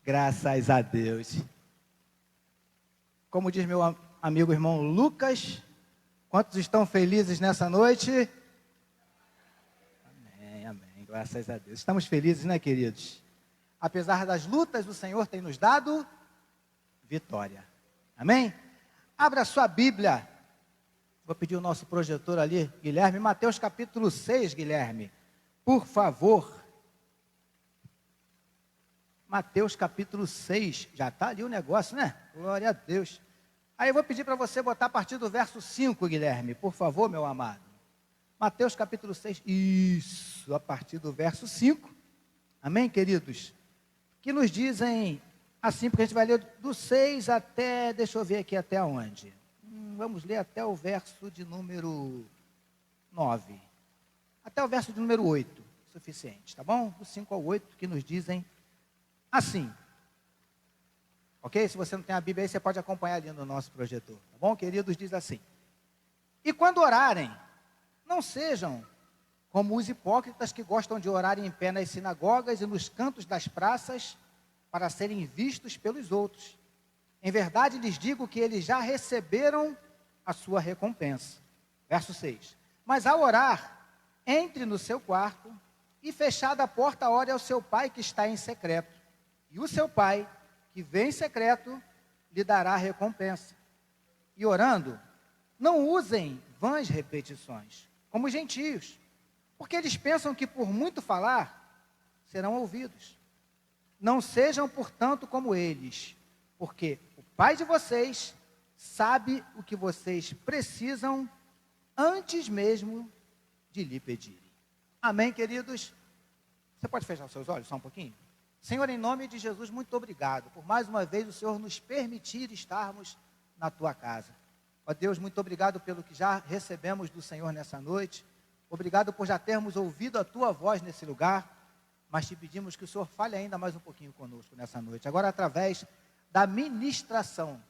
Graças a Deus. Como diz meu amigo irmão Lucas, quantos estão felizes nessa noite? Amém, amém. Graças a Deus. Estamos felizes, né, queridos? Apesar das lutas, o Senhor tem nos dado vitória. Amém? Abra sua Bíblia. Vou pedir o nosso projetor ali, Guilherme. Mateus capítulo 6, Guilherme. Por favor. Mateus capítulo 6, já está ali o negócio, né? Glória a Deus. Aí eu vou pedir para você botar a partir do verso 5, Guilherme, por favor, meu amado. Mateus capítulo 6, isso, a partir do verso 5. Amém, queridos? Que nos dizem assim, porque a gente vai ler do 6 até, deixa eu ver aqui até onde. Vamos ler até o verso de número 9. Até o verso de número 8, suficiente, tá bom? Do 5 ao 8, que nos dizem assim, ok? Se você não tem a Bíblia aí, você pode acompanhar ali no nosso projetor, tá bom, queridos? Diz assim: e quando orarem, não sejam como os hipócritas que gostam de orar em pé nas sinagogas e nos cantos das praças para serem vistos pelos outros. Em verdade lhes digo que eles já receberam a sua recompensa. Verso 6. Mas ao orar, entre no seu quarto e fechada a porta, ore ao seu pai que está em secreto. E o seu pai, que vem em secreto, lhe dará a recompensa. E orando, não usem vãs repetições, como os gentios, porque eles pensam que por muito falar, serão ouvidos. Não sejam, portanto, como eles, porque o Pai de vocês sabe o que vocês precisam antes mesmo de lhe pedirem. Amém, queridos? Você pode fechar os seus olhos só um pouquinho? Senhor, em nome de Jesus, muito obrigado por mais uma vez o Senhor nos permitir estarmos na tua casa. Ó Deus, muito obrigado pelo que já recebemos do Senhor nessa noite. Obrigado por já termos ouvido a tua voz nesse lugar, mas te pedimos que o Senhor fale ainda mais um pouquinho conosco nessa noite. Agora, através da ministração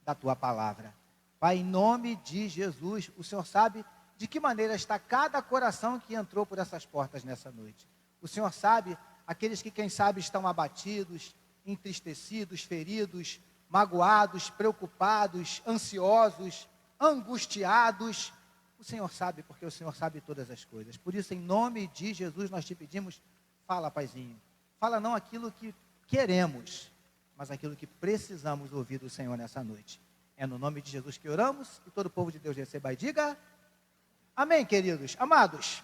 da tua palavra. Pai, em nome de Jesus, o Senhor sabe de que maneira está cada coração que entrou por essas portas nessa noite. O Senhor sabe aqueles que, quem sabe, estão abatidos, entristecidos, feridos, magoados, preocupados, ansiosos, angustiados. O Senhor sabe, porque o Senhor sabe todas as coisas. Por isso, em nome de Jesus, nós te pedimos, fala, Paizinho. Fala não aquilo que queremos, mas aquilo que precisamos ouvir do Senhor nessa noite. É no nome de Jesus que oramos, e todo o povo de Deus receba e diga amém, queridos. Amados,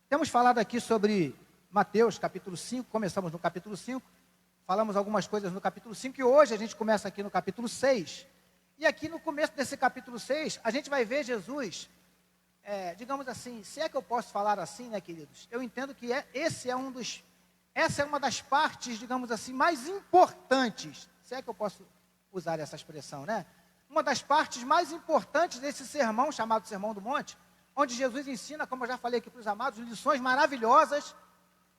temos falado aqui sobre Mateus, capítulo 5, começamos no capítulo 5, falamos algumas coisas no capítulo 5, e hoje a gente começa aqui no capítulo 6, e aqui no começo desse capítulo 6, a gente vai ver Jesus, digamos assim, se é que eu posso falar assim, né, queridos, eu entendo que essa é uma das partes, digamos assim, mais importantes, se é que eu posso usar essa expressão, né, uma das partes mais importantes desse sermão, chamado Sermão do Monte, onde Jesus ensina, como eu já falei aqui para os amados, lições maravilhosas.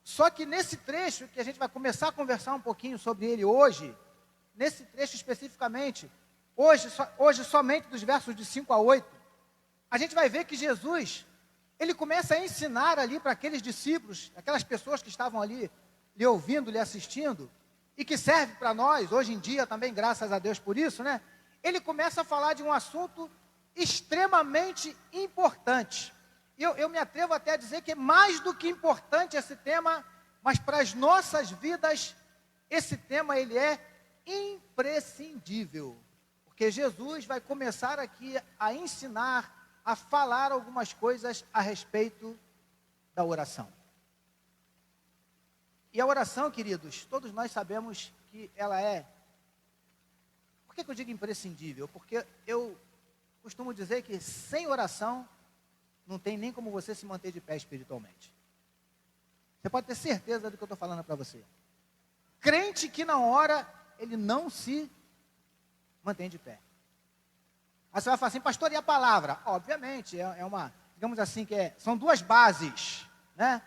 Só que nesse trecho, que a gente vai começar a conversar um pouquinho sobre ele hoje, nesse trecho especificamente, hoje somente dos versos de 5 a 8, a gente vai ver que Jesus, ele começa a ensinar ali para aqueles discípulos, aquelas pessoas que estavam ali, lhe ouvindo, lhe assistindo, e que serve para nós, hoje em dia também, graças a Deus por isso, né? Ele começa a falar de um assunto extremamente importante. Eu me atrevo até a dizer que é mais do que importante esse tema, mas para as nossas vidas, esse tema ele é imprescindível. Porque Jesus vai começar aqui a ensinar, a falar algumas coisas a respeito da oração. E a oração, queridos, todos nós sabemos que ela é... Por que eu digo imprescindível? Porque eu costumo dizer que sem oração, não tem nem como você se manter de pé espiritualmente. Você pode ter certeza do que eu estou falando para você. Crente que não ora, ele não se mantém de pé. Aí você vai falar assim, pastor, e a palavra? Obviamente, é uma, digamos assim, são duas bases, né?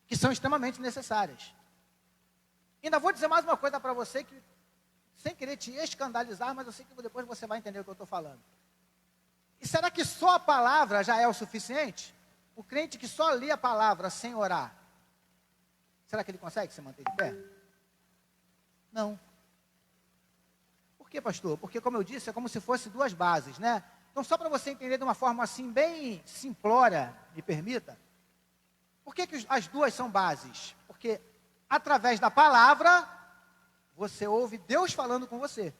Que são extremamente necessárias. Ainda vou dizer mais uma coisa para você, que, sem querer te escandalizar, mas eu sei que depois você vai entender o que eu estou falando. E será que só a palavra já é o suficiente? O crente que só lê a palavra sem orar, será que ele consegue se manter de pé? quê, pastor? Porque, como eu disse, é como se fosse duas bases, né? Então, só para você entender de uma forma assim, bem simplória, me permita, por que as duas são bases? Porque, através da palavra, você ouve Deus falando com você.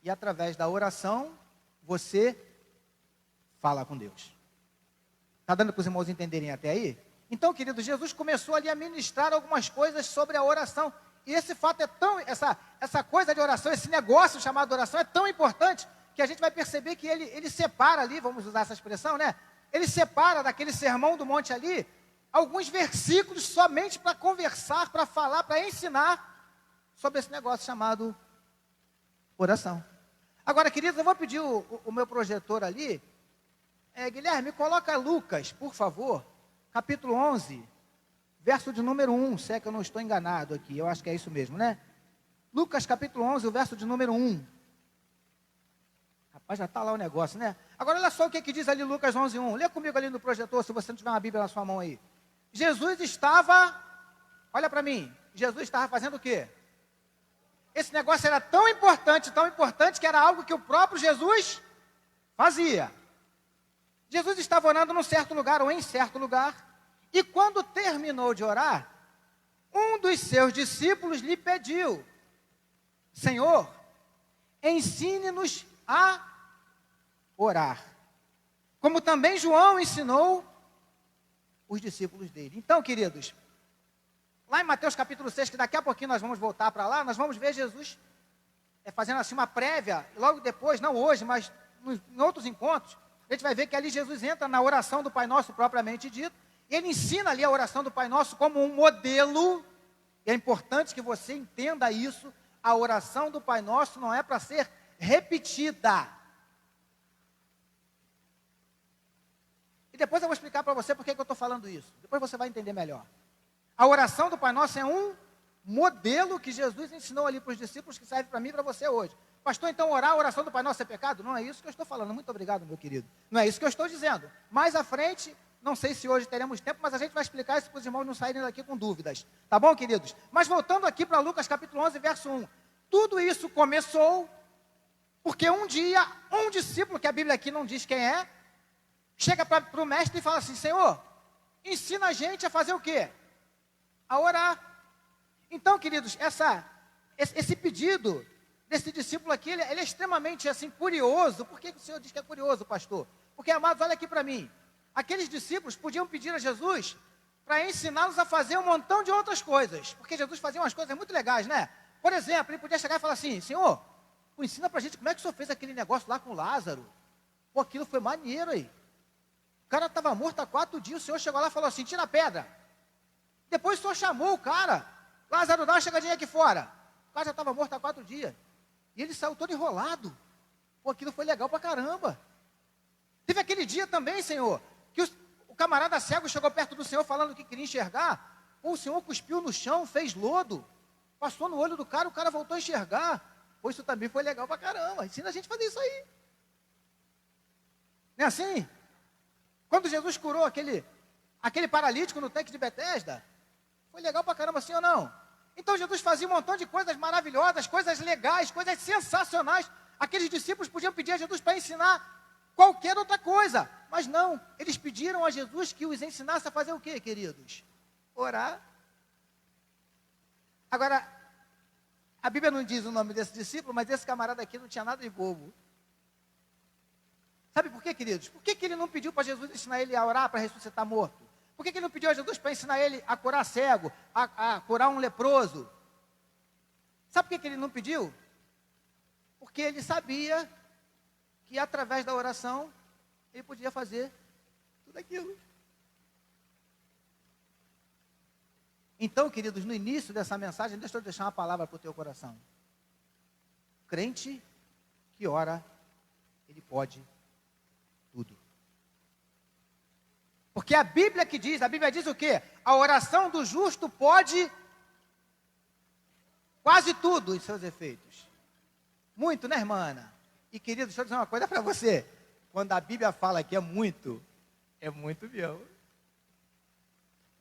E, através da oração, você fala com Deus. Está dando para os irmãos entenderem até aí? Então, querido, Jesus começou ali a ministrar algumas coisas sobre a oração. E esse fato é tão, essa coisa de oração, esse negócio chamado oração é tão importante, que a gente vai perceber que ele separa ali, vamos usar essa expressão, né? Ele separa daquele sermão do monte ali, alguns versículos somente para conversar, para falar, para ensinar sobre esse negócio chamado oração. Agora, queridos, eu vou pedir o meu projetor ali. Guilherme, coloca Lucas, por favor, capítulo 11, verso de número 1, se é que eu não estou enganado aqui, eu acho que é isso mesmo, né? Lucas capítulo 11, o verso de número 1. Rapaz, já está lá o negócio, né? Agora, olha só o que diz ali Lucas 11, 1. Lê comigo ali no projetor, se você não tiver uma Bíblia na sua mão aí. Jesus estava, olha para mim, Jesus estava fazendo o quê? Esse negócio era tão importante, que era algo que o próprio Jesus fazia. Jesus estava orando num certo lugar, ou em certo lugar, e quando terminou de orar, um dos seus discípulos lhe pediu: Senhor, ensine-nos a orar, como também João ensinou os discípulos dele. Então, queridos, lá em Mateus capítulo 6, que daqui a pouquinho nós vamos voltar para lá, nós vamos ver Jesus fazendo assim uma prévia, logo depois, não hoje, mas em outros encontros, a gente vai ver que ali Jesus entra na oração do Pai Nosso propriamente dito, e ele ensina ali a oração do Pai Nosso como um modelo, e é importante que você entenda isso, a oração do Pai Nosso não é para ser repetida. E depois eu vou explicar para você por que eu estou falando isso, depois você vai entender melhor. A oração do Pai Nosso é um modelo que Jesus ensinou ali para os discípulos, que serve para mim e para você hoje. Pastor, então orar a oração do Pai Nosso é pecado? Não é isso que eu estou falando, muito obrigado, meu querido. Não é isso que eu estou dizendo. Mais à frente, não sei se hoje teremos tempo, mas a gente vai explicar isso para os irmãos não saírem daqui com dúvidas. Tá bom, queridos? Mas voltando aqui para Lucas capítulo 11, verso 1. Tudo isso começou porque um dia, um discípulo, que a Bíblia aqui não diz quem é, chega para o mestre e fala assim: Senhor, ensina a gente a fazer o quê? A orar. Então, queridos, esse pedido desse discípulo aqui, ele é extremamente assim, curioso. Por que o Senhor diz que é curioso, pastor? Porque, amados, olha aqui para mim. Aqueles discípulos podiam pedir a Jesus para ensiná-los a fazer um montão de outras coisas. Porque Jesus fazia umas coisas muito legais, né? Por exemplo, ele podia chegar e falar assim: Senhor, ensina para a gente como é que o Senhor fez aquele negócio lá com Lázaro. Pô, aquilo foi maneiro aí. O cara estava morto há 4 dias, o Senhor chegou lá e falou assim: tira a pedra. Depois o Senhor chamou o cara: Lázaro, dá uma chegadinha aqui fora. O cara já estava morto há 4 dias. E ele saiu todo enrolado. Pô, aquilo foi legal pra caramba. Teve aquele dia também, Senhor, que o camarada cego chegou perto do Senhor falando que queria enxergar. Pô, o Senhor cuspiu no chão, fez lodo, passou no olho do cara, o cara voltou a enxergar. Pô, isso também foi legal pra caramba. Ensina a gente a fazer isso aí. Não é assim? Quando Jesus curou aquele paralítico no tanque de Betesda, foi legal pra caramba, sim ou não? Então Jesus fazia um montão de coisas maravilhosas, coisas legais, coisas sensacionais. Aqueles discípulos podiam pedir a Jesus para ensinar qualquer outra coisa, mas não. Eles pediram a Jesus que os ensinasse a fazer o quê, queridos? Orar. Agora, a Bíblia não diz o nome desse discípulo, mas esse camarada aqui não tinha nada de bobo. Sabe por quê, queridos? Por que ele não pediu para Jesus ensinar ele a orar para ressuscitar morto? Por que ele não pediu a Jesus para ensinar ele a curar cego, a curar um leproso? Sabe por que ele não pediu? Porque ele sabia que através da oração ele podia fazer tudo aquilo. Então, queridos, no início dessa mensagem, deixa eu deixar uma palavra para o teu coração. Crente que ora, ele pode tudo. Porque a Bíblia diz o quê? A oração do justo pode quase tudo em seus efeitos. Muito, né, irmã Ana? E querido, deixa eu dizer uma coisa para você. Quando a Bíblia fala que é muito mesmo.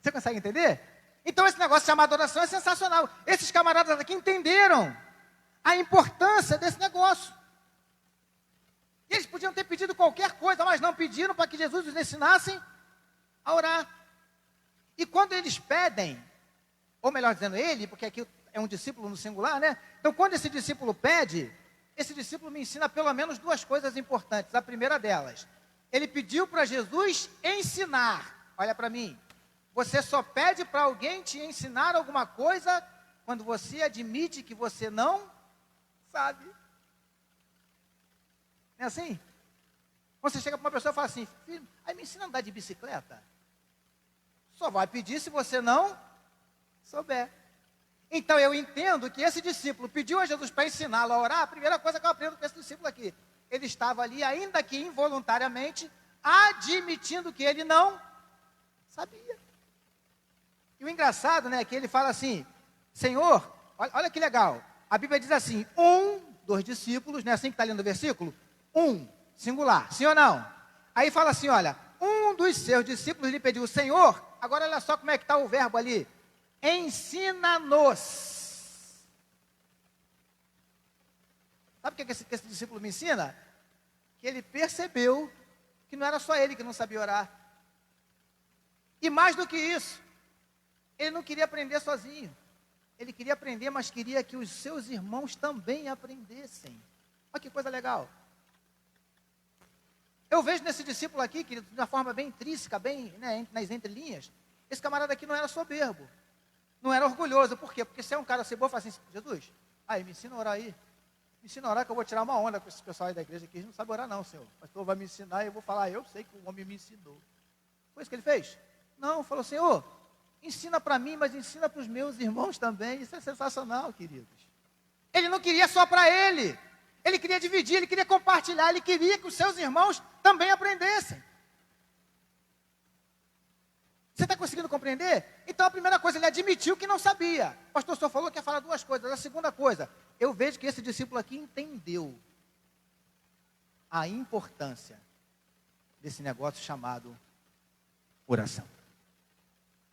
Você consegue entender? Então esse negócio chamado oração é sensacional. Esses camaradas aqui entenderam. a importância desse negócio. Eles podiam ter pedido qualquer coisa, mas não pediram para que Jesus os ensinasse a orar. E quando eles pedem, ou melhor dizendo, ele, porque aqui é um discípulo no singular, né? Então, quando esse discípulo pede, esse discípulo me ensina pelo menos duas coisas importantes. A primeira delas, ele pediu para Jesus ensinar. Olha para mim, você só pede para alguém te ensinar alguma coisa quando você admite que você não sabe. Não é assim? Quando você chega para uma pessoa e fala assim, filho, aí me ensina a andar de bicicleta. Só vai pedir se você não souber. Então eu entendo que esse discípulo pediu a Jesus para ensiná-lo a orar. A primeira coisa que eu aprendo com esse discípulo aqui, ele estava ali, ainda que involuntariamente, admitindo que ele não sabia. E o engraçado, né, é que ele fala assim, Senhor, olha que legal, a Bíblia diz assim, dos discípulos, não é assim que está ali no versículo? Singular, sim ou não? Aí fala assim, olha, um dos seus discípulos lhe pediu, Senhor, agora olha só como é que está o verbo ali, ensina-nos. Sabe o que esse discípulo me ensina? Que ele percebeu que não era só ele que não sabia orar. E mais do que isso, ele não queria aprender sozinho. Ele queria aprender, mas queria que os seus irmãos também aprendessem. Olha que coisa legal. Eu vejo nesse discípulo aqui, querido, de uma forma bem intrínseca, bem, né, nas entrelinhas, esse camarada aqui não era soberbo, não era orgulhoso. Por quê? Porque se é um cara assim, bom, fala assim, Jesus, aí me ensina a orar aí. Me ensina a orar que eu vou tirar uma onda com esse pessoal aí da igreja que eles não sabem orar não, Senhor. O pastor vai me ensinar e eu vou falar, eu sei que o homem me ensinou. Foi isso que ele fez? Não, falou, Senhor, ensina para mim, mas ensina para os meus irmãos também. Isso é sensacional, queridos. Ele não queria só para ele. Ele queria dividir, ele queria compartilhar, ele queria que os seus irmãos também aprendessem. Você está conseguindo compreender? Então a primeira coisa, ele admitiu que não sabia. O pastor só falou que ia falar duas coisas. A segunda coisa, eu vejo que esse discípulo aqui entendeu a importância desse negócio chamado oração.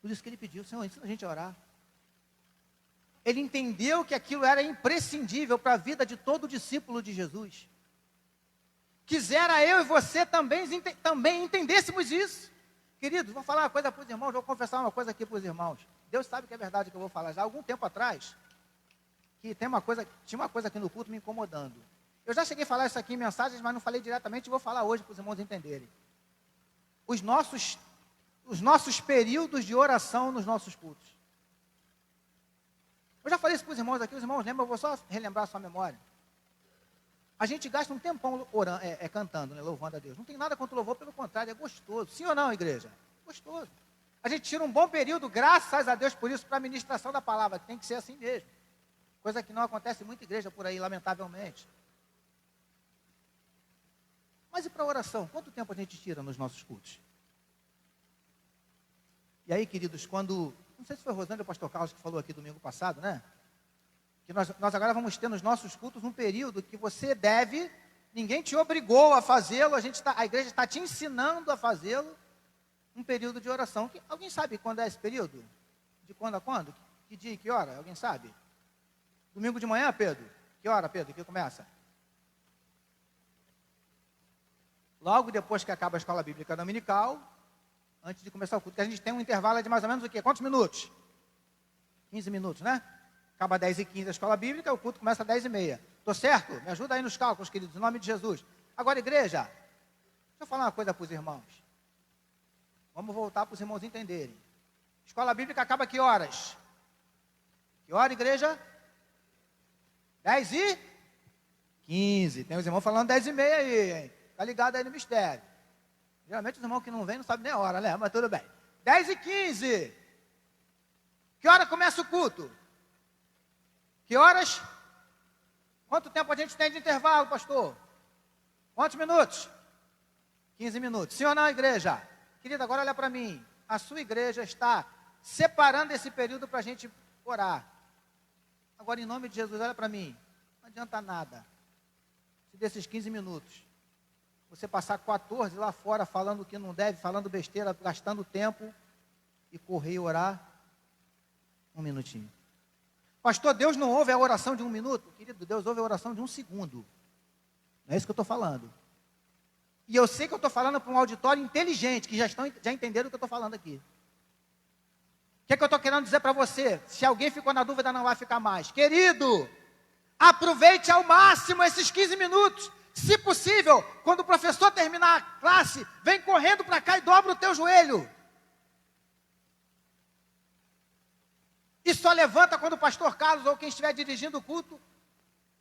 Por isso que ele pediu, Senhor, ensina a gente a orar. Ele entendeu que aquilo era imprescindível para a vida de todo discípulo de Jesus. Quisera eu e você também entendêssemos isso. Queridos, vou falar uma coisa para os irmãos, vou confessar uma coisa aqui para os irmãos. Deus sabe que é verdade que eu vou falar. Já há algum tempo atrás, que tinha uma coisa aqui no culto me incomodando. Eu já cheguei a falar isso aqui em mensagens, mas não falei diretamente, vou falar hoje para os irmãos entenderem. Os nossos períodos de oração nos nossos cultos. Eu já falei isso para os irmãos aqui, os irmãos lembram, eu vou só relembrar a sua memória. A gente gasta um tempão orando, cantando, né, louvando a Deus. Não tem nada contra o louvor, pelo contrário, é gostoso. Sim ou não, igreja? Gostoso. A gente tira um bom período, graças a Deus por isso, para a ministração da palavra. Tem que ser assim mesmo. Coisa que não acontece em muita igreja por aí, lamentavelmente. Mas e para a oração? Quanto tempo a gente tira nos nossos cultos? E aí, queridos, não sei se foi o Rosângela ou o pastor Carlos que falou aqui domingo passado, né? Que nós agora vamos ter nos nossos cultos um período que você deve, ninguém te obrigou a fazê-lo, a igreja está te ensinando a fazê-lo, um período de oração. Alguém sabe quando é esse período? De quando a quando? Que dia e que hora? Alguém sabe? Domingo de manhã, Pedro? Que hora, Pedro, que começa? Logo depois que acaba a escola bíblica dominical, antes de começar o culto, que a gente tem um intervalo de mais ou menos o quê? Quantos minutos? 15 minutos, né? Acaba 10h15 a escola bíblica, o culto começa às 10h30. Estou certo? Me ajuda aí nos cálculos, queridos, em nome de Jesus. Agora, igreja, deixa eu falar uma coisa para os irmãos. Vamos voltar para os irmãos entenderem. Escola bíblica acaba que horas? Que hora, igreja? 10h15. Tem os irmãos falando 10h30 aí, hein? Tá ligado aí no mistério. Geralmente os irmãos que não vêm não sabem nem a hora, né? Mas tudo bem. 10h15. Que hora começa o culto? Que horas? Quanto tempo a gente tem de intervalo, pastor? Quantos minutos? 15 minutos. Sim ou não, igreja? Querida, agora olha para mim. A sua igreja está separando esse período para a gente orar. Agora, em nome de Jesus, olha para mim. Não adianta nada. Se desses 15 minutos, você passar 14 lá fora falando o que não deve, falando besteira, gastando tempo e correr e orar 1 minutinho. Pastor, Deus não ouve a oração de 1 minuto? Querido, Deus ouve a oração de 1 segundo. Não é isso que eu estou falando. E eu sei que eu estou falando para um auditório inteligente, que já entenderam o que eu estou falando aqui. O que é que eu estou querendo dizer para você? Se alguém ficou na dúvida, não vai ficar mais. Querido, aproveite ao máximo esses 15 minutos. Se possível, quando o professor terminar a classe, vem correndo para cá e dobra o teu joelho. E só levanta quando o pastor Carlos ou quem estiver dirigindo o culto.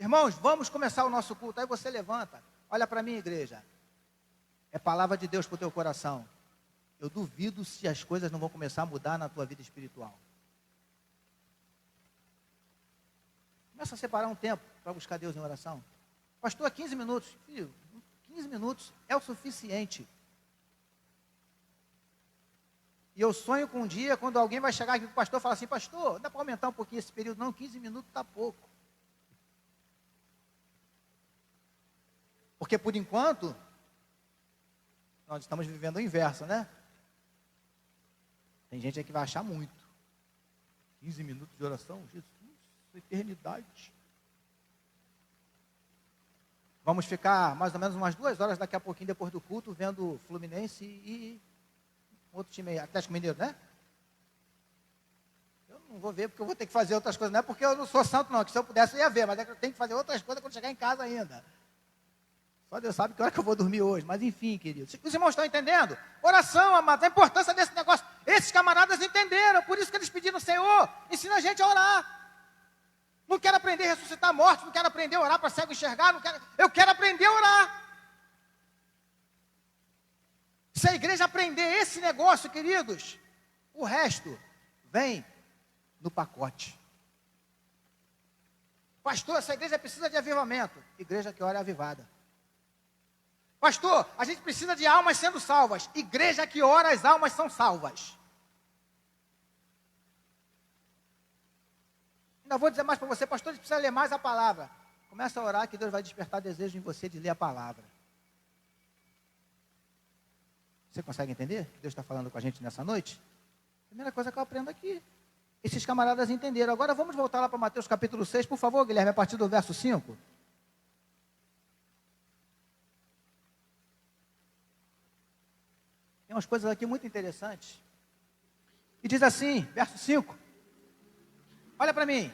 Irmãos, vamos começar o nosso culto. Aí você levanta. Olha para mim, igreja. É palavra de Deus para o teu coração. Eu duvido se as coisas não vão começar a mudar na tua vida espiritual. Começa a separar um tempo para buscar Deus em oração. Pastor, 15 minutos. Filho, 15 minutos é o suficiente. E eu sonho com um dia, quando alguém vai chegar aqui com o pastor e falar assim, pastor, dá para aumentar um pouquinho esse período? Não, 15 minutos está pouco. Porque por enquanto, nós estamos vivendo o inverso, né? Tem gente aí que vai achar muito. 15 minutos de oração, Jesus, eternidade. Vamos ficar mais ou menos umas 2 horas daqui a pouquinho, depois do culto, vendo Fluminense e outro time aí, Atlético Mineiro, né? Eu não vou ver porque eu vou ter que fazer outras coisas. Não é porque eu não sou santo não, que se eu pudesse eu ia ver, mas é que eu tenho que fazer outras coisas quando chegar em casa ainda. Só Deus sabe que hora que eu vou dormir hoje. Mas enfim, queridos. Os irmãos estão entendendo? Oração, amados, a importância desse negócio. Esses camaradas entenderam, por isso que eles pediram, Senhor, ensina a gente a orar. Não quero aprender a ressuscitar mortos, não quero aprender a orar para cego enxergar, eu quero aprender a orar. Se a igreja aprender esse negócio, queridos, o resto vem no pacote. Pastor, essa igreja precisa de avivamento. Igreja que ora é avivada. Pastor, a gente precisa de almas sendo salvas. Igreja que ora, as almas são salvas. Ainda vou dizer mais para você, pastor, a gente precisa ler mais a palavra. Começa a orar que Deus vai despertar desejo em você de ler a palavra. Você consegue entender o que Deus está falando com a gente nessa noite? Primeira coisa que eu aprendo aqui. Esses camaradas entenderam. Agora vamos voltar lá para Mateus capítulo 6, por favor, Guilherme, a partir do verso 5. Tem umas coisas aqui muito interessantes. E diz assim, verso 5. Olha para mim.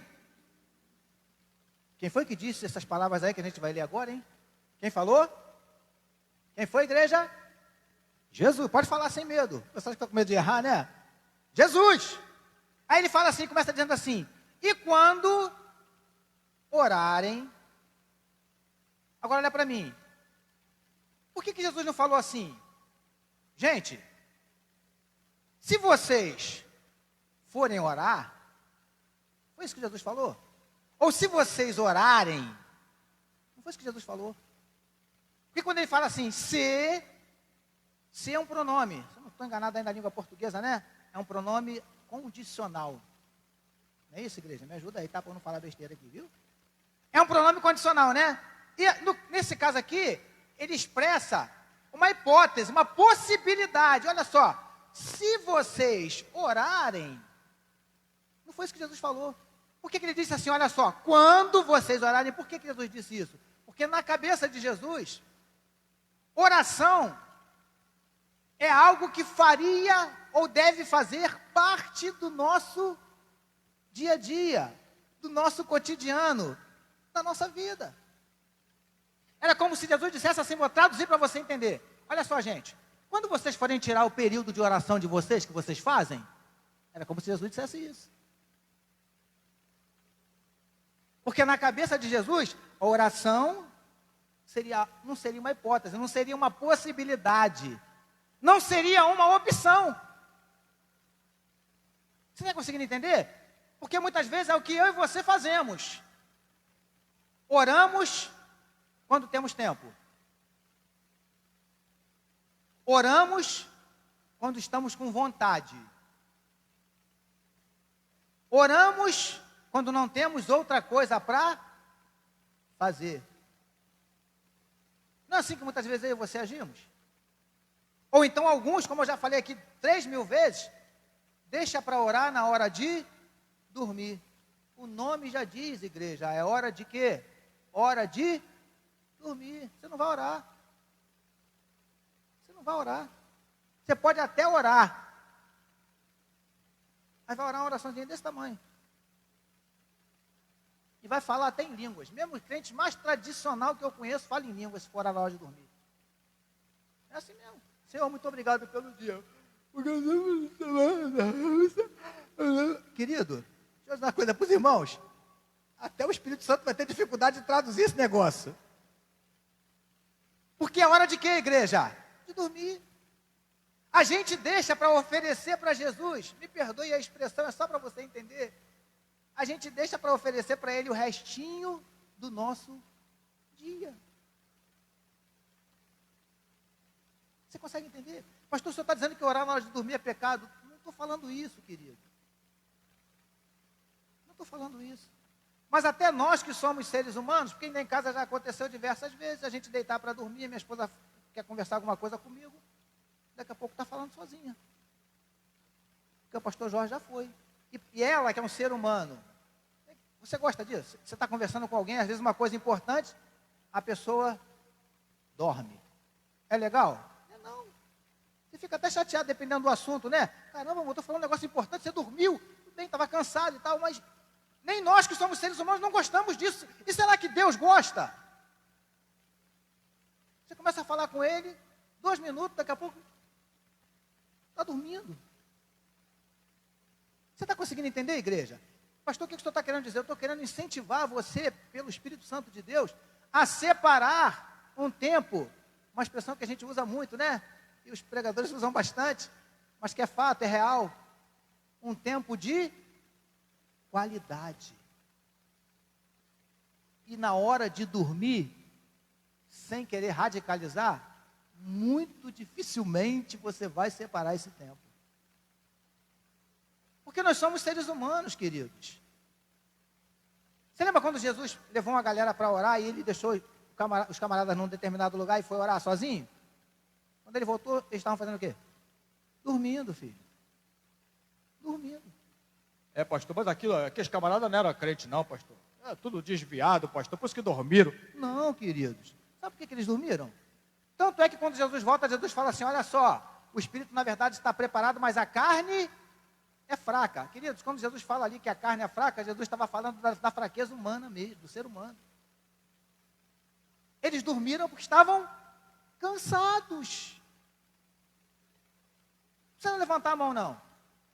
Quem foi que disse essas palavras aí que a gente vai ler agora, hein? Quem falou? Quem foi, igreja? Jesus. Pode falar sem medo. Você está com medo de errar, né? Jesus. Aí ele fala assim, começa dizendo assim. E quando orarem. Agora olha para mim. Por que Jesus não falou assim? Gente, se vocês forem orar, foi isso que Jesus falou? Ou se vocês orarem, não foi isso que Jesus falou? Porque quando ele fala assim, se é um pronome, se eu não estou enganado ainda na língua portuguesa, né? É um pronome condicional. Não é isso, igreja? Me ajuda aí, tá? Para eu não falar besteira aqui, viu? É um pronome condicional, né? E nesse caso aqui, ele expressa uma hipótese, uma possibilidade. Olha só, se vocês orarem, não foi isso que Jesus falou. Por que ele disse assim, olha só, quando vocês orarem, por que Jesus disse isso? Porque na cabeça de Jesus, oração é algo que faria ou deve fazer parte do nosso dia a dia, do nosso cotidiano, da nossa vida. Era como se Jesus dissesse assim, vou traduzir para você entender. Olha só, gente, quando vocês forem tirar o período de oração de vocês, que vocês fazem, era como se Jesus dissesse isso. Porque na cabeça de Jesus, a oração não seria uma hipótese, não seria uma possibilidade, não seria uma opção. Você está conseguindo entender? Porque muitas vezes é o que eu e você fazemos. Oramos quando temos tempo. Oramos quando estamos com vontade. Oramos quando não temos outra coisa para fazer. Não é assim que muitas vezes eu e você agimos? Ou então alguns, como eu já falei aqui 3.000 vezes, deixa para orar na hora de dormir. O nome já diz, igreja, é hora de quê? Hora de dormir. Você não vai orar. Você não vai orar. Você pode até orar, mas vai orar uma oraçãozinha desse tamanho. E vai falar até em línguas. Mesmo os crentes mais tradicional que eu conheço, fala em línguas se for a hora de dormir. É assim mesmo. Senhor, muito obrigado pelo dia. Querido, deixa eu dizer uma coisa para os irmãos. Até o Espírito Santo vai ter dificuldade de traduzir esse negócio. Porque é hora de quê, igreja? De dormir. A gente deixa para oferecer para Jesus, me perdoe a expressão, é só para você entender. A gente deixa para oferecer para Ele o restinho do nosso dia. Você consegue entender? Pastor, o senhor está dizendo que orar na hora de dormir é pecado? Não estou falando isso, querido. Não estou falando isso. Mas até nós que somos seres humanos, porque ainda em casa já aconteceu diversas vezes, a gente deitar para dormir, minha esposa quer conversar alguma coisa comigo, daqui a pouco está falando sozinha. Porque o pastor Jorge já foi. E ela, que é um ser humano, você gosta disso? Você está conversando com alguém, às vezes uma coisa importante, a pessoa dorme. É legal? Não. Você fica até chateado dependendo do assunto, né? Caramba, eu estou falando um negócio importante, você dormiu, tudo bem, estava cansado e tal, mas nem nós que somos seres humanos não gostamos disso. E será que Deus gosta? Você começa a falar com ele, 2 minutos, daqui a pouco está dormindo. Você está conseguindo entender, igreja? Pastor, o que o senhor está querendo dizer? Eu estou querendo incentivar você, pelo Espírito Santo de Deus, a separar um tempo, uma expressão que a gente usa muito, né? E os pregadores usam bastante, mas que é fato, é real. Um tempo de qualidade. E na hora de dormir, sem querer radicalizar, muito dificilmente você vai separar esse tempo. Porque nós somos seres humanos, queridos. Você lembra quando Jesus levou uma galera para orar e ele deixou os camaradas num determinado lugar e foi orar sozinho? Quando ele voltou, eles estavam fazendo o quê? Dormindo, filho. Dormindo. É, pastor, mas aqueles camaradas não eram crentes não, pastor. É tudo desviado, pastor, por isso que dormiram. Não, queridos. Sabe por que eles dormiram? Tanto é que quando Jesus volta, Jesus fala assim, olha só, o espírito na verdade está preparado, mas a carne é fraca. Queridos, quando Jesus fala ali que a carne é fraca, Jesus estava falando da fraqueza humana mesmo, do ser humano. Eles dormiram porque estavam cansados. Não precisa levantar a mão, não.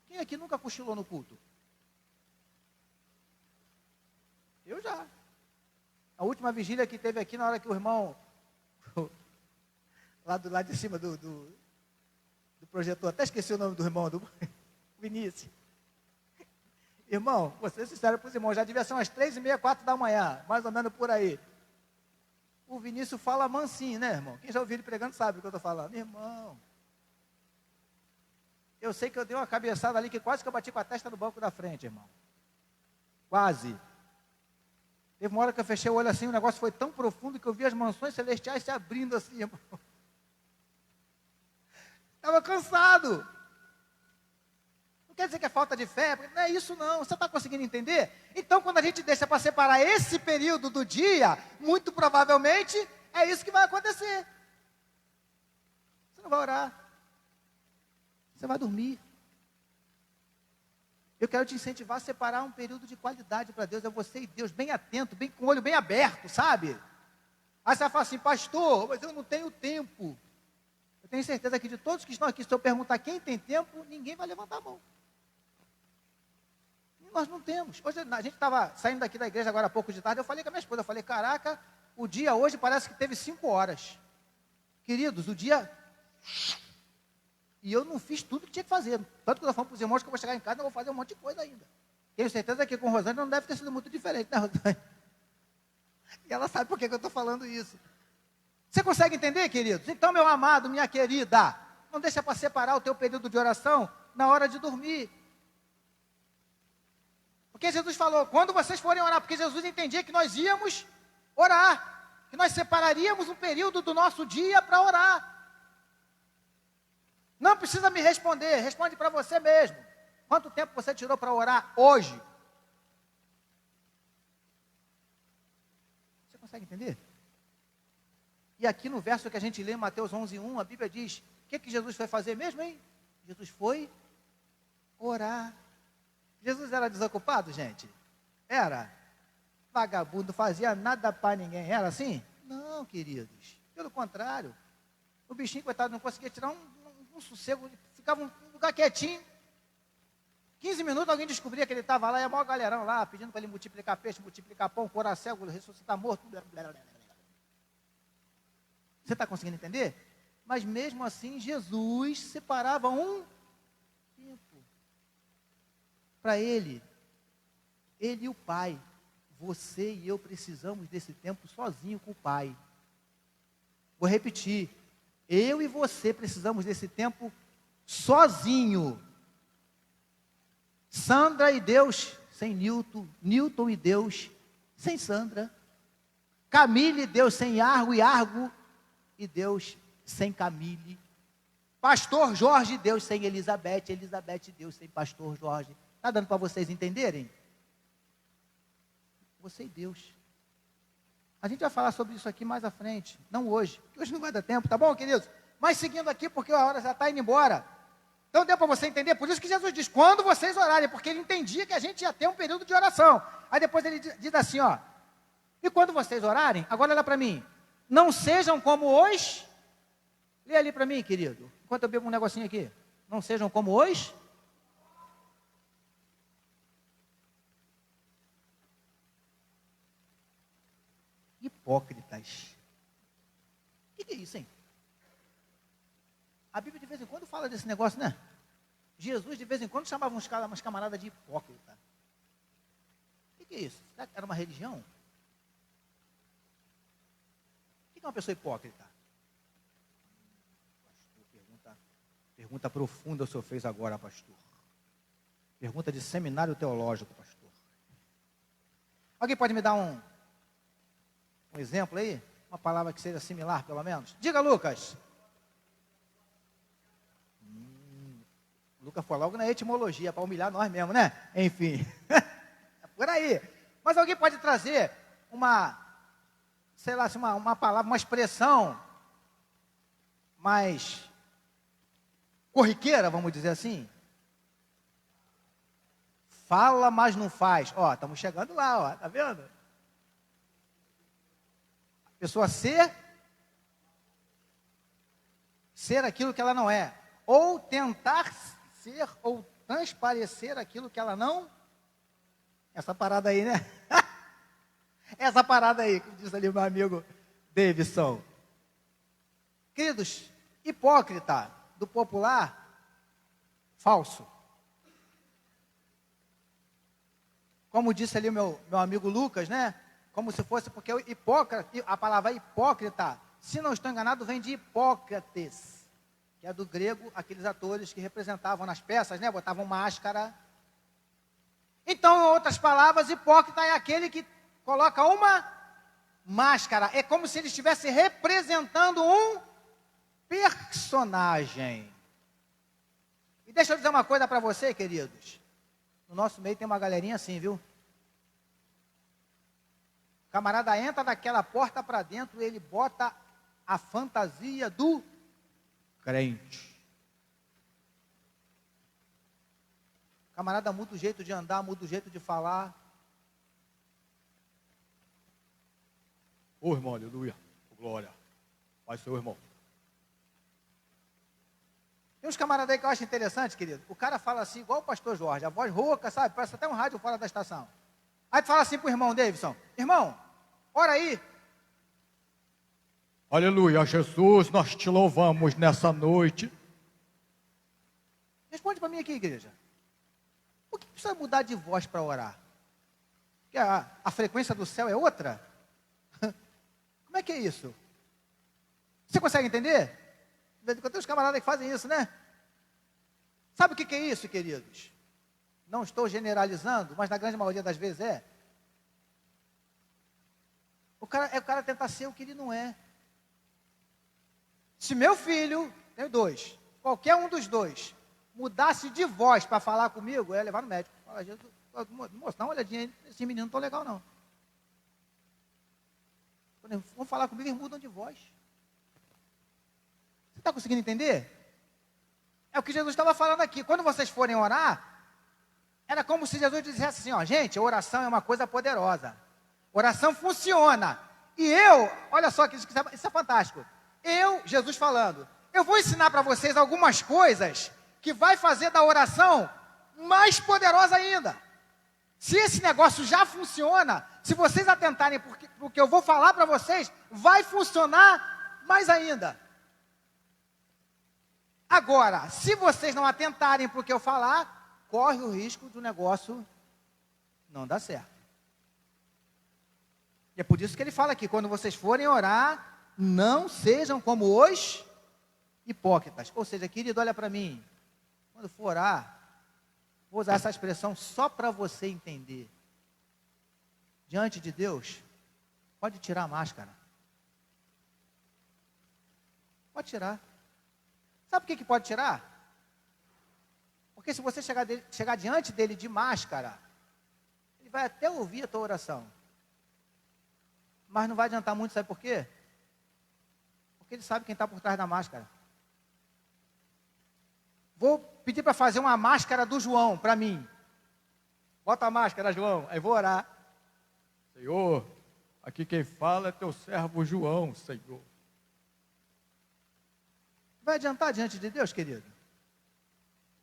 Quem aqui nunca cochilou no culto? Eu já. A última vigília que teve aqui, na hora que o irmão, lá de cima do projetor, até esqueci o nome do irmão, do Vinícius. Irmão, vou ser sincero para os irmãos, já devia ser umas 3h30, 4 da manhã, mais ou menos por aí. O Vinícius fala mansinho, né, irmão? Quem já ouviu ele pregando sabe o que eu estou falando. Irmão, eu sei que eu dei uma cabeçada ali, que quase que eu bati com a testa no banco da frente, irmão. Quase. Teve uma hora que eu fechei o olho assim, o negócio foi tão profundo que eu vi as mansões celestiais se abrindo assim, irmão. Estava cansado. Não quer dizer que é falta de fé, não é isso não. Você está conseguindo entender? Então, quando a gente deixa para separar esse período do dia, muito provavelmente é isso que vai acontecer. Você não vai orar. Você vai dormir. Eu quero te incentivar a separar um período de qualidade para Deus. É você e Deus, bem atento, bem com o olho bem aberto, sabe? Aí você vai falar assim, pastor, mas eu não tenho tempo. Eu tenho certeza que de todos que estão aqui, se eu perguntar quem tem tempo, ninguém vai levantar a mão. E nós não temos. Hoje a gente estava saindo daqui da igreja agora há pouco de tarde, eu falei com a minha esposa, eu falei, caraca, o dia hoje parece que teve 5 horas. Queridos, o dia... E eu não fiz tudo que tinha que fazer. Tanto que eu estou falando para os irmãos que eu vou chegar em casa e vou fazer um monte de coisa ainda. Tenho certeza que com Rosângela não deve ter sido muito diferente, né, Rosângela? E ela sabe por que eu estou falando isso. Você consegue entender, queridos? Então, meu amado, minha querida, não deixa para separar o teu período de oração na hora de dormir. Porque Jesus falou, quando vocês forem orar, porque Jesus entendia que nós íamos orar, que nós separaríamos um período do nosso dia para orar. Não precisa me responder, responde para você mesmo. Quanto tempo você tirou para orar hoje? Consegue entender? E aqui no verso que a gente lê, Mateus 11:1, a Bíblia diz, o que Jesus foi fazer mesmo, hein? Jesus foi orar. Jesus era desocupado, gente? Era. Vagabundo, fazia nada para ninguém. Era assim? Não, queridos. Pelo contrário. O bichinho, coitado, não conseguia tirar um sossego. Ficava um lugar quietinho. 15 minutos, alguém descobria que ele estava lá. E a maior galerão lá, pedindo para ele multiplicar peixe, multiplicar pão, curar cego, ressuscitar morto. Você está conseguindo entender? Mas mesmo assim, Jesus separava um tempo para ele. Ele e o Pai. Você e eu precisamos desse tempo sozinho com o Pai. Vou repetir. Eu e você precisamos desse tempo sozinho. Sandra e Deus sem Newton. Newton e Deus sem Sandra. Camille e Deus sem Argo. E Argo e Deus sem Camille. Pastor Jorge e Deus sem Elizabeth. Elizabeth e Deus sem Pastor Jorge. Está dando para vocês entenderem? Você e Deus. A gente vai falar sobre isso aqui mais à frente, não hoje, porque hoje não vai dar tempo, tá bom, queridos? Mas seguindo aqui, porque a hora já está indo embora. Então deu para você entender, por isso que Jesus diz, quando vocês orarem, porque ele entendia que a gente ia ter um período de oração. Aí depois ele diz assim, ó, e quando vocês orarem, agora olha para mim, não sejam como os, lê ali para mim, querido, enquanto eu bebo um negocinho aqui, não sejam como os hipócritas. O que é isso, hein? A Bíblia de vez em quando fala desse negócio, né? Jesus de vez em quando chamava uns camaradas de hipócrita. O que é isso? Será que era uma religião? O que é uma pessoa hipócrita? Pastor, pergunta profunda o senhor fez agora, pastor. Pergunta de seminário teológico, pastor. Alguém pode me dar um exemplo aí? Uma palavra que seja similar, pelo menos? Diga, Lucas. Lucas foi logo na etimologia, para humilhar nós mesmos, né? Enfim. É por aí. Mas alguém pode trazer sei lá, uma palavra, uma expressão mais corriqueira, vamos dizer assim? Fala, mas não faz. Ó, estamos chegando lá, ó, tá vendo? Pessoa ser aquilo que ela não é, ou tentar ser ou transparecer aquilo que ela não. Essa parada aí, né? Essa parada aí, como diz ali o meu amigo Davidson. Queridos, hipócrita do popular, falso. Como disse ali o meu amigo Lucas, né? Como se fosse, porque a palavra hipócrita, se não estou enganado, vem de Hipócrates, que é do grego, aqueles atores que representavam nas peças, né? Botavam máscara. Então, em outras palavras, hipócrita é aquele que coloca uma máscara. É como se ele estivesse representando um personagem. E deixa eu dizer uma coisa para você, queridos. No nosso meio tem uma galerinha assim, viu? O camarada entra daquela porta para dentro e ele bota a fantasia do crente. O camarada muda o jeito de andar, muda o jeito de falar. Ô irmão, aleluia, glória, vai seu irmão. Tem uns camaradas aí que eu acho interessante, querido. O cara fala assim, igual o pastor Jorge, a voz rouca, sabe? Parece até um rádio fora da estação. Aí tu fala assim pro irmão Davidson, irmão, ora aí. Aleluia, Jesus, nós te louvamos nessa noite. Responde para mim aqui, igreja. Por que precisa mudar de voz para orar? Porque a frequência do céu é outra? Como é que é isso? Você consegue entender? Tem uns camaradas que fazem isso, né? Sabe o que é isso, queridos? Não estou generalizando, mas na grande maioria das vezes é. O cara tentar ser o que ele não é. Se meu filho, tenho dois, qualquer um dos dois, mudasse de voz para falar comigo, eu ia levar no médico. Fala, Jesus, moço, dá uma olhadinha aí, esse menino não está legal não. Quando eles vão falar comigo, eles mudam de voz. Você está conseguindo entender? É o que Jesus estava falando aqui. Quando vocês forem orar, era como se Jesus dissesse assim, ó, gente, a oração é uma coisa poderosa. Oração funciona. E olha só, isso é fantástico. Jesus falando, eu vou ensinar para vocês algumas coisas que vai fazer da oração mais poderosa ainda. Se esse negócio já funciona, se vocês atentarem para o que eu vou falar para vocês, vai funcionar mais ainda. Agora, se vocês não atentarem para o que eu falar, corre o risco do negócio não dar certo. E é por isso que ele fala aqui, quando vocês forem orar, não sejam como os hipócritas. Ou seja, querido, olha para mim, quando for orar, vou usar essa expressão só para você entender. Diante de Deus, pode tirar a máscara. Pode tirar. Sabe por que pode tirar? Porque se você chegar diante dele de máscara, ele vai até ouvir a tua oração. Mas não vai adiantar muito, sabe por quê? Porque ele sabe quem está por trás da máscara. Vou pedir para fazer uma máscara do João, para mim. Bota a máscara, João, aí vou orar. Senhor, aqui quem fala é teu servo João, Senhor. Vai adiantar diante de Deus, querido?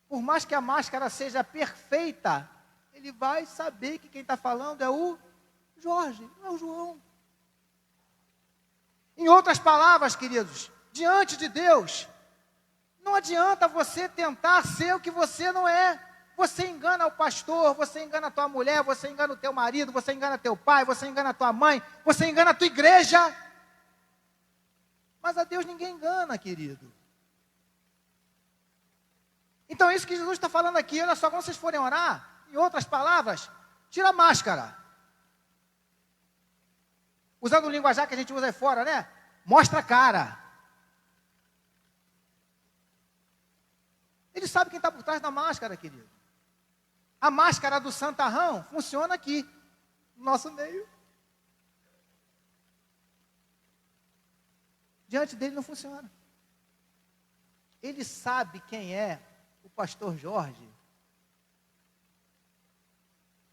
Por mais que a máscara seja perfeita, ele vai saber que quem está falando é o Jorge, não é o João. Em outras palavras, queridos, diante de Deus, não adianta você tentar ser o que você não é. Você engana o pastor, você engana a tua mulher, você engana o teu marido, você engana teu pai, você engana a tua mãe, você engana a tua igreja. Mas a Deus ninguém engana, querido. Então é isso que Jesus está falando aqui. Olha só, quando vocês forem orar, em outras palavras, tira a máscara. Usando o linguajar que a gente usa aí fora, né? Mostra a cara. Ele sabe quem está por trás da máscara, querido. A máscara do santarrão funciona aqui, no nosso meio. Diante dele não funciona. Ele sabe quem é o pastor Jorge.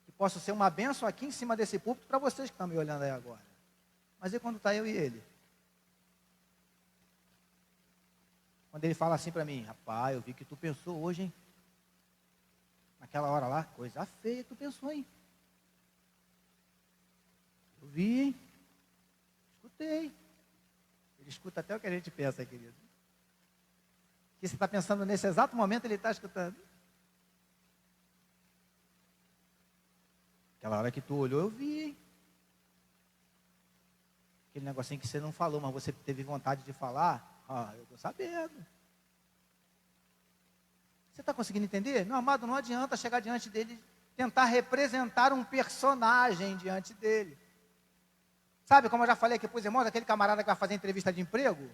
Que posso ser uma bênção aqui em cima desse púlpito para vocês que estão me olhando aí agora. Mas e quando está eu e ele? Quando ele fala assim para mim, rapaz, eu vi que tu pensou hoje, hein? Naquela hora lá, coisa feia tu pensou, hein? Eu vi, hein? Escutei. Ele escuta até o que a gente pensa, querido. Que você está pensando nesse exato momento, ele está escutando. Aquela hora que tu olhou, eu vi, hein? Aquele negocinho que você não falou, mas você teve vontade de falar. Eu estou sabendo. Você está conseguindo entender? Meu amado, não adianta chegar diante dele, tentar representar um personagem diante dele. Sabe, como eu já falei aqui para os irmãos, aquele camarada que vai fazer entrevista de emprego.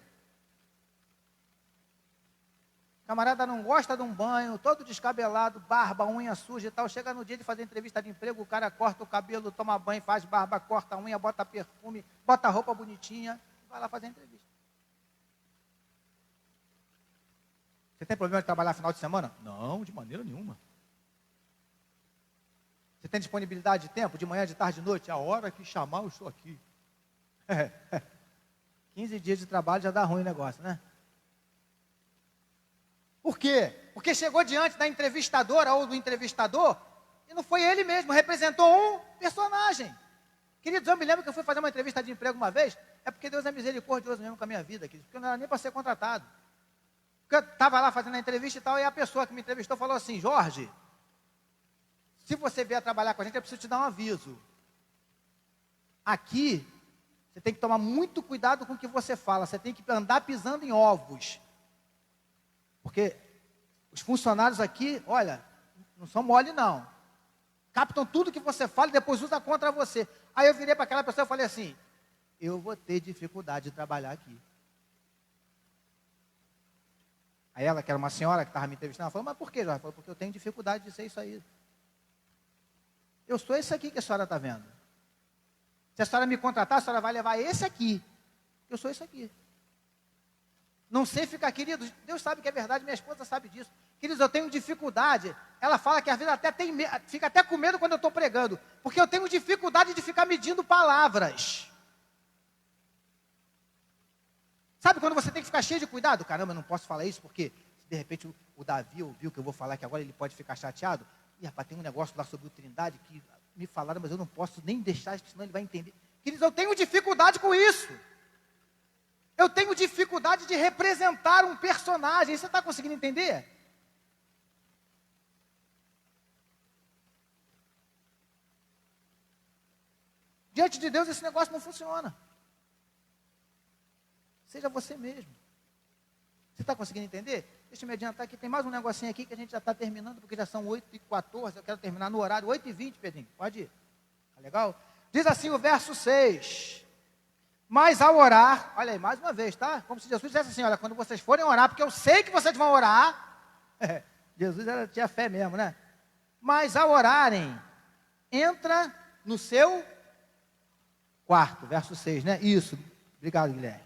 O camarada não gosta de um banho, todo descabelado, barba, unha suja e tal. Chega no dia de fazer entrevista de emprego, o cara corta o cabelo, toma banho, faz barba, corta a unha, bota perfume, bota roupa bonitinha, vai lá fazer entrevista. Você tem problema de trabalhar final de semana? Não, de maneira nenhuma. Você tem disponibilidade de tempo, de manhã, de tarde, de noite? A hora que chamar, eu estou aqui. 15 dias de trabalho já dá ruim o negócio, né? Por quê? Porque chegou diante da entrevistadora ou do entrevistador e não foi ele mesmo, representou um personagem. Queridos, eu me lembro que eu fui fazer uma entrevista de emprego uma vez, é porque Deus é misericordioso mesmo com a minha vida, queridos, porque eu não era nem para ser contratado. Porque eu estava lá fazendo a entrevista e tal, e a pessoa que me entrevistou falou assim, Jorge, se você vier trabalhar com a gente, eu preciso te dar um aviso. Aqui, você tem que tomar muito cuidado com o que você fala, você tem que andar pisando em ovos. Porque os funcionários aqui, olha, não são mole não. Captam tudo que você fala e depois usa contra você. Aí eu virei para aquela pessoa e falei assim, eu vou ter dificuldade de trabalhar aqui. Aí ela, que era uma senhora que estava me entrevistando, ela falou, mas por quê, Jorge? Falou, porque eu tenho dificuldade de ser isso aí. Eu sou esse aqui que a senhora está vendo. Se a senhora me contratar, a senhora vai levar esse aqui. Eu sou esse aqui. Não sei ficar, queridos, Deus sabe que é verdade, minha esposa sabe disso. Queridos, eu tenho dificuldade. Ela fala que às vezes até fica até com medo quando eu estou pregando. Porque eu tenho dificuldade de ficar medindo palavras. Sabe quando você tem que ficar cheio de cuidado? Caramba, eu não posso falar isso porque se de repente o Davi ouviu que eu vou falar que agora ele pode ficar chateado. E rapaz, tem um negócio lá sobre o Trindade que me falaram, mas eu não posso nem deixar, senão ele vai entender. Queridos, eu tenho dificuldade com isso. Eu tenho dificuldade de representar um personagem. Você está conseguindo entender? Diante de Deus esse negócio não funciona. Seja você mesmo. Você está conseguindo entender? Deixa eu me adiantar aqui, tem mais um negocinho aqui que a gente já está terminando, porque já são 8h14, eu quero terminar no horário 8h20, Pedrinho, pode ir. Tá legal? Diz assim o verso 6. Mas ao orar, olha aí, mais uma vez, tá? Como se Jesus dissesse assim, olha, quando vocês forem orar, porque eu sei que vocês vão orar. Jesus tinha fé mesmo, né? Mas ao orarem, entra no seu quarto, verso 6, né? Isso, obrigado, Guilherme.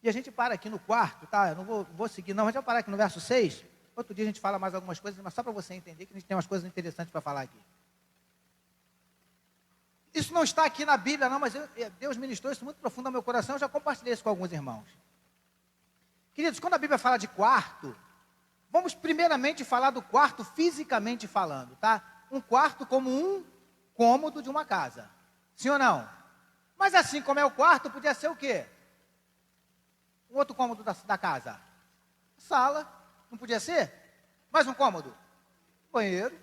E a gente para aqui no quarto, tá? Eu não vou seguir, não, mas eu parar aqui no verso 6. Outro dia a gente fala mais algumas coisas, mas só para você entender que a gente tem umas coisas interessantes para falar aqui. Isso não está aqui na Bíblia, não, mas Deus ministrou isso muito profundo no meu coração, eu já compartilhei isso com alguns irmãos. Queridos, quando a Bíblia fala de quarto, vamos primeiramente falar do quarto fisicamente falando, tá? Um quarto como um cômodo de uma casa. Sim ou não? Mas assim como é o quarto, podia ser o quê? Um outro cômodo da casa. Sala, não podia ser? Mais um cômodo? Banheiro.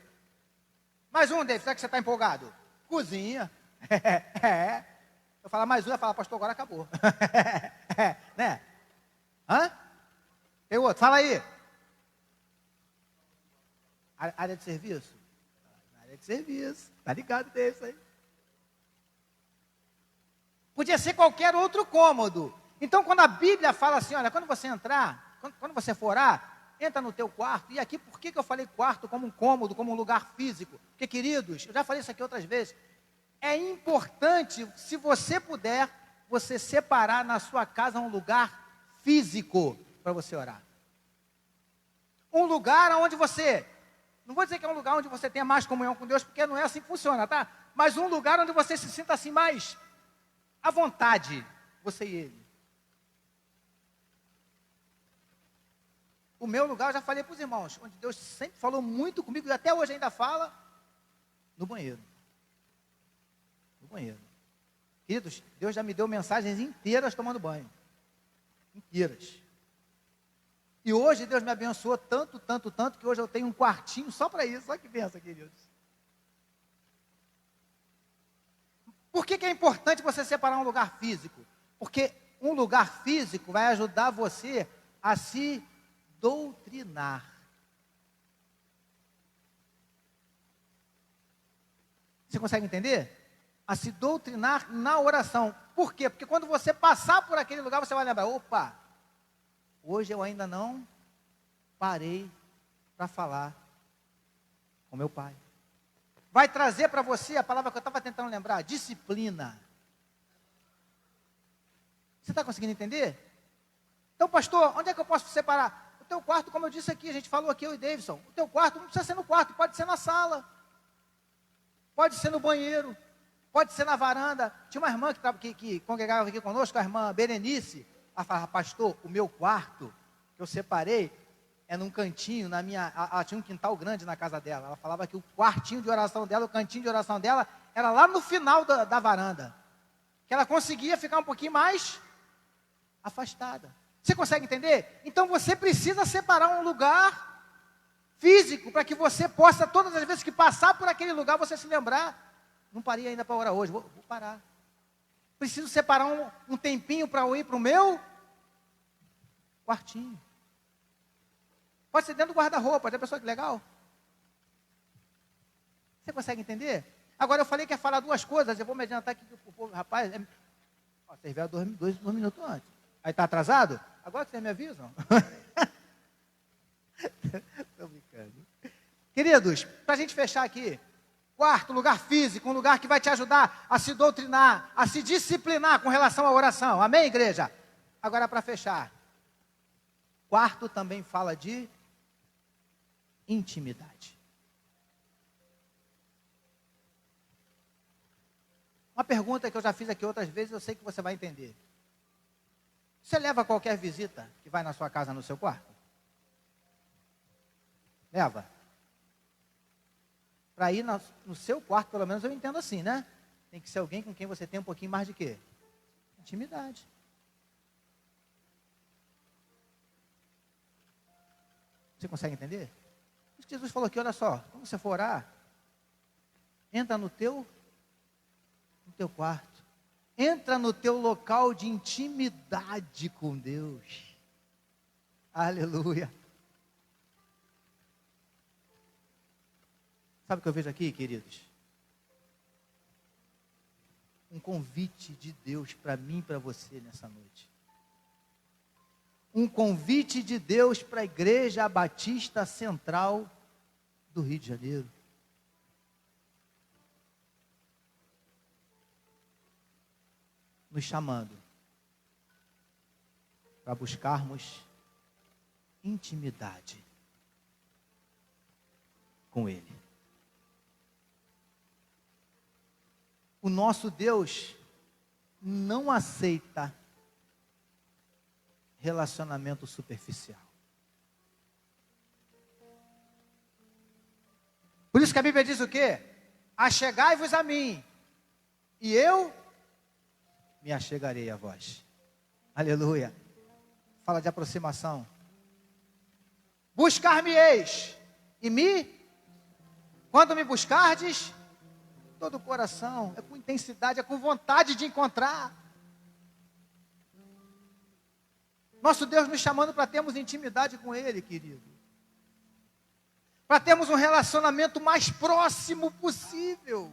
Mais um, David, será que você está empolgado? Cozinha. Eu falar mais um, eu falar, pastor, agora acabou. Né? Hã? Tem outro, fala aí. Área de serviço? Área de serviço. Tá ligado desse aí. Podia ser qualquer outro cômodo. Então, quando a Bíblia fala assim, olha, quando você entrar, quando você for orar, entra no teu quarto. E aqui, por que eu falei quarto como um cômodo, como um lugar físico? Porque, queridos, eu já falei isso aqui outras vezes, é importante, se você puder, você separar na sua casa um lugar físico para você orar. Um lugar onde você, não vou dizer que é um lugar onde você tenha mais comunhão com Deus, porque não é assim que funciona, tá? Mas um lugar onde você se sinta assim mais à vontade, você e ele. O meu lugar, eu já falei para os irmãos, onde Deus sempre falou muito comigo, e até hoje ainda fala, no banheiro. No banheiro. Queridos, Deus já me deu mensagens inteiras tomando banho. Inteiras. E hoje Deus me abençoou tanto, tanto, tanto, que hoje eu tenho um quartinho só para isso. Olha que benção, queridos. Por que é importante você separar um lugar físico? Porque um lugar físico vai ajudar você a se doutrinar. Você consegue entender? A se doutrinar na oração. Por quê? Porque quando você passar por aquele lugar, você vai lembrar, opa, hoje eu ainda não parei para falar com meu pai. Vai trazer para você a palavra que eu estava tentando lembrar, disciplina. Você está conseguindo entender? Então, pastor, onde é que eu posso separar? O teu quarto, como eu disse aqui, a gente falou aqui, eu e Davidson, o teu quarto não precisa ser no quarto, pode ser na sala, pode ser no banheiro, pode ser na varanda. Tinha uma irmã que congregava aqui conosco, a irmã Berenice. Ela falava, pastor, o meu quarto, que eu separei, é num cantinho, ela tinha um quintal grande na casa dela. Ela falava que o quartinho de oração dela, o cantinho de oração dela, era lá no final da varanda. Que ela conseguia ficar um pouquinho mais afastada. Você consegue entender? Então você precisa separar um lugar físico, para que você possa, todas as vezes que passar por aquele lugar, você se lembrar. Não parei ainda para orar hoje, vou parar. Preciso separar um tempinho para eu ir para o meu quartinho. Pode ser dentro do guarda-roupa, tem pessoa que legal. Você consegue entender? Agora eu falei que ia falar duas coisas, eu vou me adiantar aqui para o povo, rapaz, vocês vieram dois minutos antes. Aí está atrasado? Agora que vocês me avisam. Estou brincando. Queridos, para a gente fechar aqui, quarto, lugar físico, um lugar que vai te ajudar a se doutrinar, a se disciplinar com relação à oração. Amém, igreja? Agora, para fechar, quarto também fala de intimidade. Uma pergunta que eu já fiz aqui outras vezes, eu sei que você vai entender. Você leva qualquer visita que vai na sua casa no seu quarto? Leva. Para ir no seu quarto, pelo menos eu entendo assim, né? Tem que ser alguém com quem você tem um pouquinho mais de quê? Intimidade. Você consegue entender? Por isso que Jesus falou aqui, olha só, quando você for orar, entra no teu quarto. Entra no teu local de intimidade com Deus. Aleluia. Sabe o que eu vejo aqui, queridos? Um convite de Deus para mim e para você nessa noite. Um convite de Deus para a Igreja Batista Central do Rio de Janeiro. Nos chamando para buscarmos intimidade com Ele. O nosso Deus não aceita relacionamento superficial. Por isso que a Bíblia diz o quê? Achegai-vos a mim, e eu me achegarei a vós. Aleluia. Fala de aproximação. Buscar-me-eis, quando me buscardes, todo o coração, é com intensidade, é com vontade de encontrar. Nosso Deus nos chamando para termos intimidade com Ele, querido. Para termos um relacionamento mais próximo possível.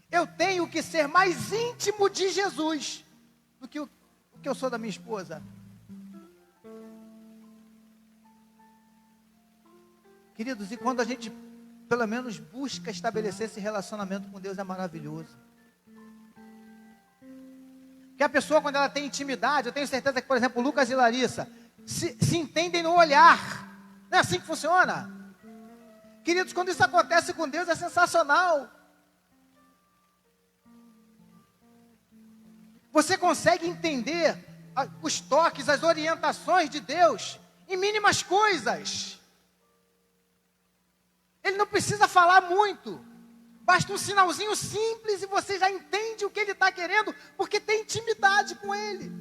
Eu tenho que ser mais íntimo de Jesus do que o que eu sou da minha esposa. Queridos, e quando a gente pelo menos busca estabelecer esse relacionamento com Deus, é maravilhoso. Porque a pessoa, quando ela tem intimidade, eu tenho certeza que, por exemplo, Lucas e Larissa se entendem no olhar. Não é assim que funciona? Queridos, quando isso acontece com Deus, é sensacional. Você consegue entender os toques, as orientações de Deus em mínimas coisas. Ele não precisa falar muito. Basta um sinalzinho simples e você já entende o que Ele está querendo, porque tem intimidade com Ele.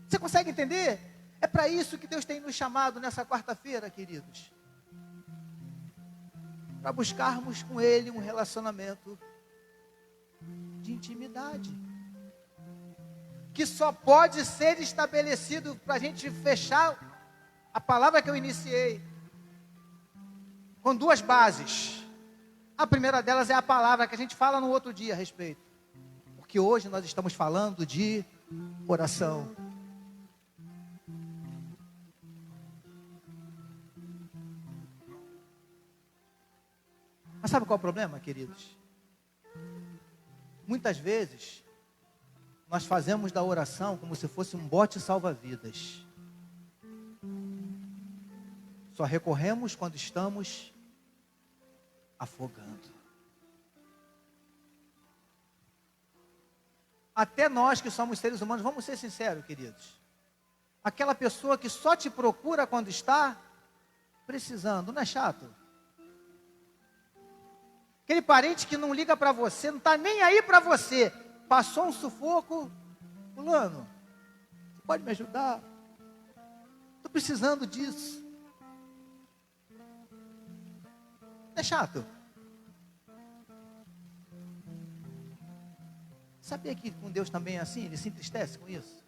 Você consegue entender? É para isso que Deus tem nos chamado nessa quarta-feira, queridos. Para buscarmos com Ele um relacionamento de intimidade. Que só pode ser estabelecido, para a gente fechar a palavra que eu iniciei, com duas bases. A primeira delas é a palavra que a gente fala no outro dia a respeito. Porque hoje nós estamos falando de oração. Mas sabe qual é o problema, queridos? Muitas vezes, nós fazemos da oração como se fosse um bote salva-vidas. Só recorremos quando estamos afogando. Até nós que somos seres humanos, vamos ser sinceros, queridos. Aquela pessoa que só te procura quando está precisando, não é chato? Aquele parente que não liga para você, não está nem aí para você. Passou um sufoco, fulano, você pode me ajudar? Estou precisando disso. Não é chato? Sabia que com Deus também é assim? Ele se entristece com isso?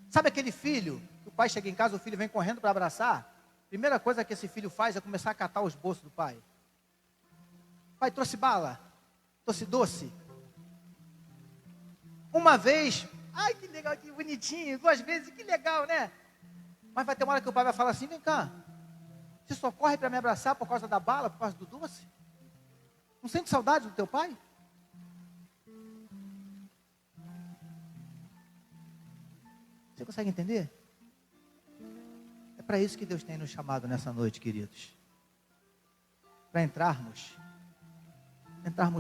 Sabe aquele filho, que o pai chega em casa, o filho vem correndo para abraçar? Primeira coisa que esse filho faz é começar a catar os bolsos do pai. Pai, trouxe bala? Trouxe doce? Uma vez, ai que legal, que bonitinho, 2 vezes, que legal, né? Mas vai ter uma hora que o pai vai falar assim, vem cá, você só corre para me abraçar por causa da bala, por causa do doce? Não sente saudade do teu pai? Você consegue entender? É para isso que Deus tem nos chamado nessa noite, queridos. Para entrarmos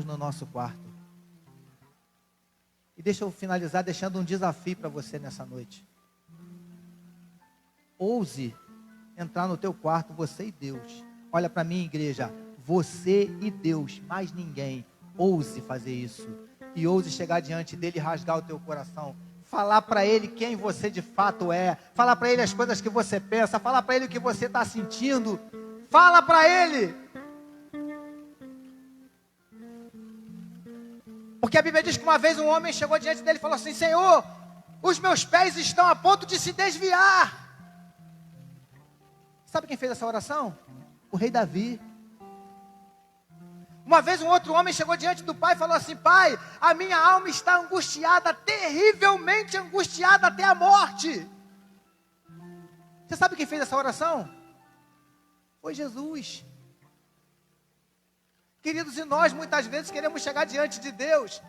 no nosso quarto. E deixa eu finalizar deixando um desafio para você nessa noite. Ouse entrar no teu quarto, você e Deus. Olha para mim, igreja, você e Deus, mais ninguém. Ouse fazer isso. E ouse chegar diante dele e rasgar o teu coração. Falar para ele quem você de fato é. Falar para ele as coisas que você pensa. Falar para ele o que você está sentindo. Fala para ele. Porque a Bíblia diz que uma vez um homem chegou diante dele e falou assim: Senhor, os meus pés estão a ponto de se desviar. Sabe quem fez essa oração? O rei Davi. Uma vez um outro homem chegou diante do pai e falou assim: Pai, a minha alma está angustiada, terrivelmente angustiada até a morte. Você sabe quem fez essa oração? Foi Jesus. Queridos, e nós muitas vezes queremos chegar diante de Deus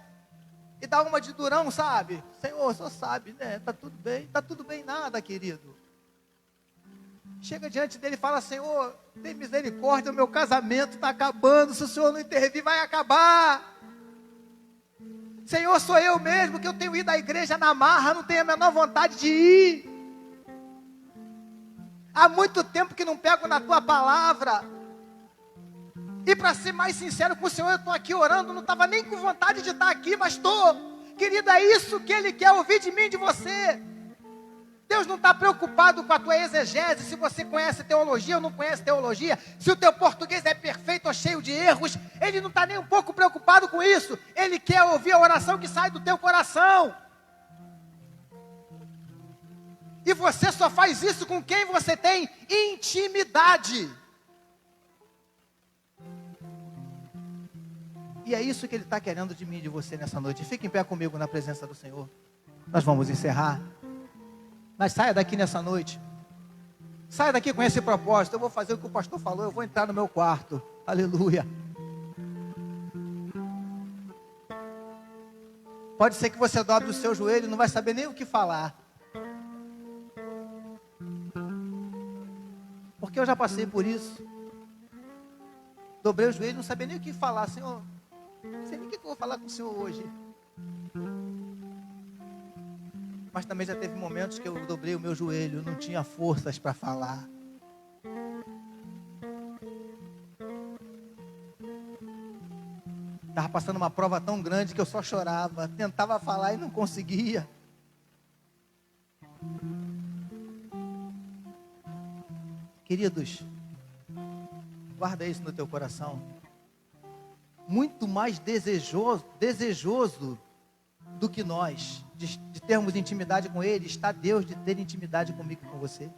e dar uma de durão, sabe? Senhor, o Senhor sabe, né? Está tudo bem nada, querido. Chega diante dele e fala: Senhor, tem misericórdia, o meu casamento está acabando, se o Senhor não intervir, vai acabar. Senhor, sou eu mesmo que eu tenho ido à igreja na marra, não tenho a menor vontade de ir. Há muito tempo que não pego na tua palavra. E para ser mais sincero com o Senhor, eu estou aqui orando, não estava nem com vontade de estar aqui, mas estou. Querido, é isso que Ele quer ouvir de mim e de você. Deus não está preocupado com a tua exegese, se você conhece teologia ou não conhece teologia, se o teu português é perfeito ou cheio de erros. Ele não está nem um pouco preocupado com isso. Ele quer ouvir a oração que sai do teu coração. E você só faz isso com quem você tem intimidade. E é isso que Ele está querendo de mim e de você nessa noite. Fique em pé comigo na presença do Senhor. Nós vamos encerrar. Mas saia daqui nessa noite. Saia daqui com esse propósito. Eu vou fazer o que o pastor falou. Eu vou entrar no meu quarto. Aleluia. Pode ser que você dobre o seu joelho e não vai saber nem o que falar. Porque eu já passei por isso. Dobrei o joelho e não sabia nem o que falar. Senhor, não sei nem o que eu vou falar com o Senhor hoje. Mas também já teve momentos que eu dobrei o meu joelho, não tinha forças para falar. Estava passando uma prova tão grande que eu só chorava, tentava falar e não conseguia. Queridos, guarda isso no teu coração. Muito mais desejoso do que nós, de termos intimidade com Ele, está Deus de ter intimidade comigo e com você.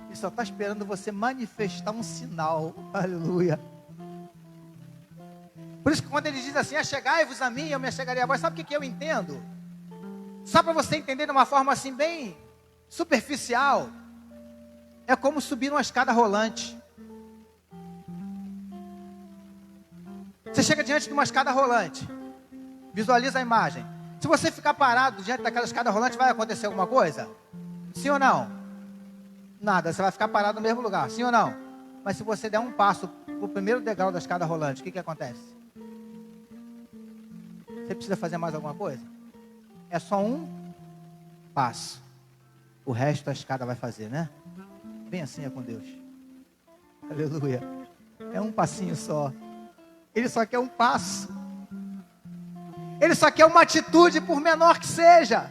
Ele só está esperando você manifestar um sinal. Aleluia. Por isso que quando Ele diz assim: achegai-vos a mim, eu me achegarei a vós. Sabe o que eu entendo? Só para você entender de uma forma assim bem superficial. É como subir uma escada rolante. Você chega diante de uma escada rolante. Visualiza a imagem. Se você ficar parado diante daquela escada rolante, vai acontecer alguma coisa? Sim ou não? Nada, você vai ficar parado no mesmo lugar. Sim ou não? Mas se você der um passo para o primeiro degrau da escada rolante, o que acontece? Você precisa fazer mais alguma coisa? É só um passo. O resto a escada vai fazer, né? Bem assim é com Deus. Aleluia. É um passinho só. Ele só quer um passo. Ele só quer uma atitude, por menor que seja,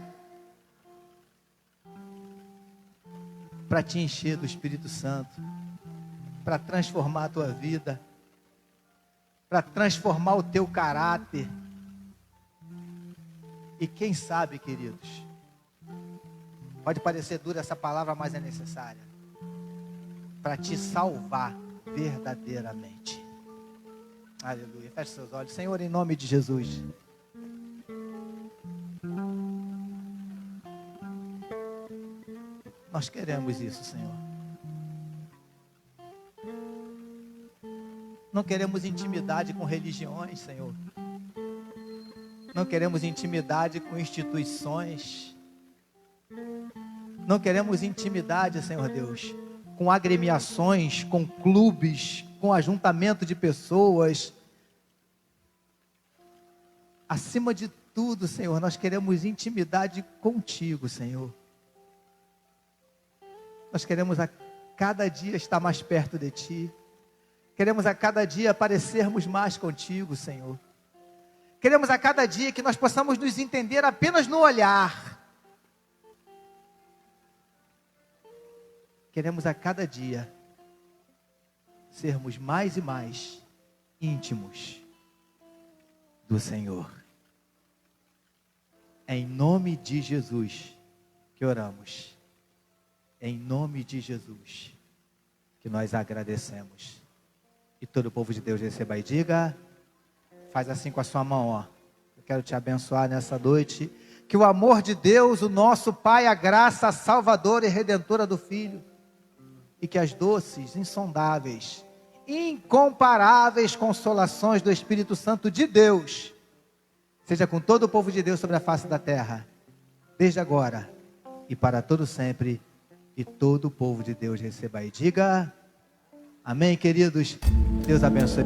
para te encher do Espírito Santo, para transformar a tua vida, para transformar o teu caráter. E quem sabe, queridos, pode parecer dura essa palavra, mas é necessária, para te salvar verdadeiramente. Aleluia. Feche seus olhos. Senhor, em nome de Jesus, Nós queremos isso, Senhor. Não queremos intimidade com religiões, Senhor. Não queremos intimidade com instituições. Não queremos intimidade, Senhor Deus, com agremiações, com clubes, com ajuntamento de pessoas. Acima de tudo, Senhor, nós queremos intimidade contigo, Senhor. Nós queremos a cada dia estar mais perto de Ti. Queremos a cada dia parecermos mais contigo, Senhor. Queremos a cada dia que nós possamos nos entender apenas no olhar. Queremos a cada dia sermos mais e mais íntimos do Senhor. É em nome de Jesus que oramos. É em nome de Jesus que nós agradecemos. E todo o povo de Deus receba e diga, faz assim com a sua mão, ó. Eu quero te abençoar nessa noite. Que o amor de Deus, o nosso Pai, a graça salvadora e redentora do Filho, e que as doces, insondáveis, incomparáveis consolações do Espírito Santo de Deus, seja com todo o povo de Deus sobre a face da terra, desde agora e para todo sempre, e todo o povo de Deus receba e diga, amém, queridos, Deus abençoe.